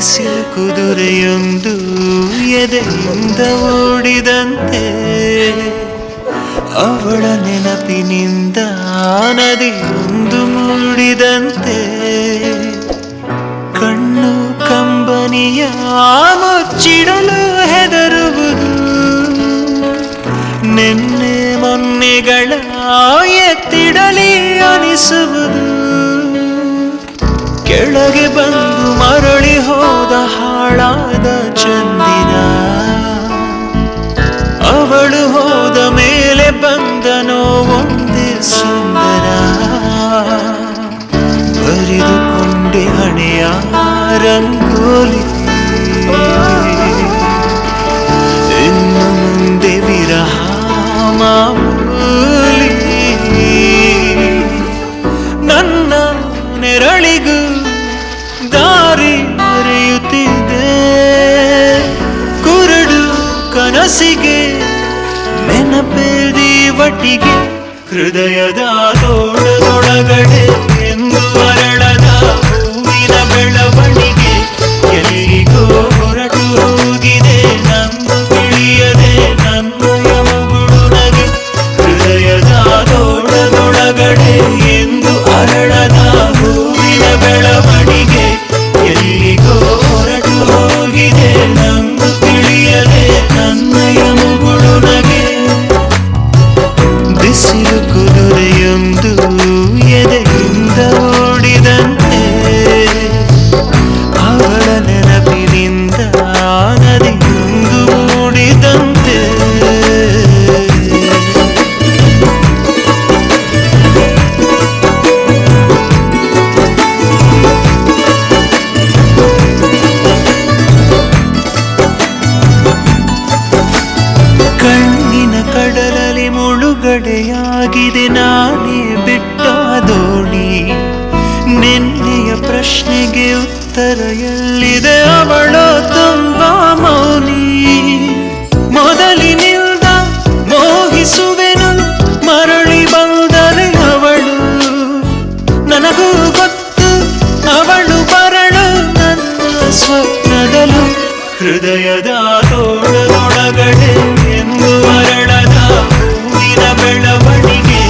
ಬಿಸಿಲು ಕುದುರೆಯೊಂದು ಎದೆಯಿಂದ ಓಡಿದಂತೆ, ಅವಳ ನೆನಪಿನಿಂದ ನದಿಯೊಂದು ಮೂಡಿದಂತೆ, ಕಣ್ಣು ಕಂಬನಿಯ ಮುಚ್ಚಿಡಲು ಹೆದರುವುದು, ನಿನ್ನೆ ಮೊನ್ನೆಗಳ ಎತ್ತಿಡಲಿ ಅನಿಸುವುದು, ಕೆಳಗೆ ಬಂದು ಮರಳಿ ಹೋದ ಹಾಳಾದ ಚಂದಿರ, ಅವಳು ಹೋದ ಮೇಲೆ ಬಂದನೋ ಒಂದೇ ಸುಂದರ, ಬರೆದುಕೊಂಡೆ ಹಣೆಯ ರಂಗೋಲಿ, ಇನ್ನು ಮುಂದೆ ವಿರಹ ಮಾಮೂಲಿ, ನನ್ನ ನೆರಳಿಗೂ ದಾರಿ ಮರೆಯುತ್ತಿದೆ, ಕುರುಡು ಕನಸಿಗೆ ನೆನಪೇದಿ ಒಟ್ಟಿಗೆ, ಹೃದಯದ ತೋಳದೊಳಗಡೆ ಎಂದು ಅರಳದ ಹೂವಿನ ಬೆಳವಣಿಗೆ, ಎಲ್ಲಿಗೋ ಹೊರಟು ಹೋಗಿದೆ ನಂದು ತಿಳಿಯದೆ ನನ್ನಯ ಮುಗುಳು ನಗೆ, ಹೃದಯದ ತೋಳದೊಳಗಡೆ ಎಂದು ಅರಳದ ಹೂವಿನ ಬೆಳವಣಿಗೆ, ಎಲ್ಲಿಗೋ ಹೊರಟು ಹೋಗಿದೆ ನಂದು ತಿಳಿಯದೆ ನನ್ನಯ ಮುಗುಳು ನಗೆ. ಬಿಸಿಲು ಕುದುರೆಯೊಂದು ಎದೆಯಿಂದ ಓಡಿದಂತೆ, ಅವಳ ನೆನಪಿನಿಂದ ನದಿಯೊಂದು ಮೂಡಿದಂತೆ. ಕಣ್ಣಿನ ಕಡಲಲ್ಲಿ ಮುಳುಗಡೆಯಾಗಿದೆ ನಾನೇ ಬಿಟ್ಟ ದೋಣಿ, ನಿನ್ನೆಯ ಪ್ರಶ್ನೆಗೆ ಉತ್ತರ ಎಲ್ಲಿದೆ ಅವಳು ತುಂಬ ಮೌನಿ, ಮೊದಲಿನಿಂದ ಮೋಹಿಸುವೆನು ಮರಳಿ ಬಂದರೆ ಅವಳು, ನನಗೂ ಗೊತ್ತು ಅವಳು ಬರಳು ನನ್ನ ಸ್ವಪ್ನದಲು, ಹೃದಯದ ತೋಳದೊಳಗಡೆ ಎಂದು ಅರಳದ ಹೂವಿನ ಬೆಳವಣಿಗೆ,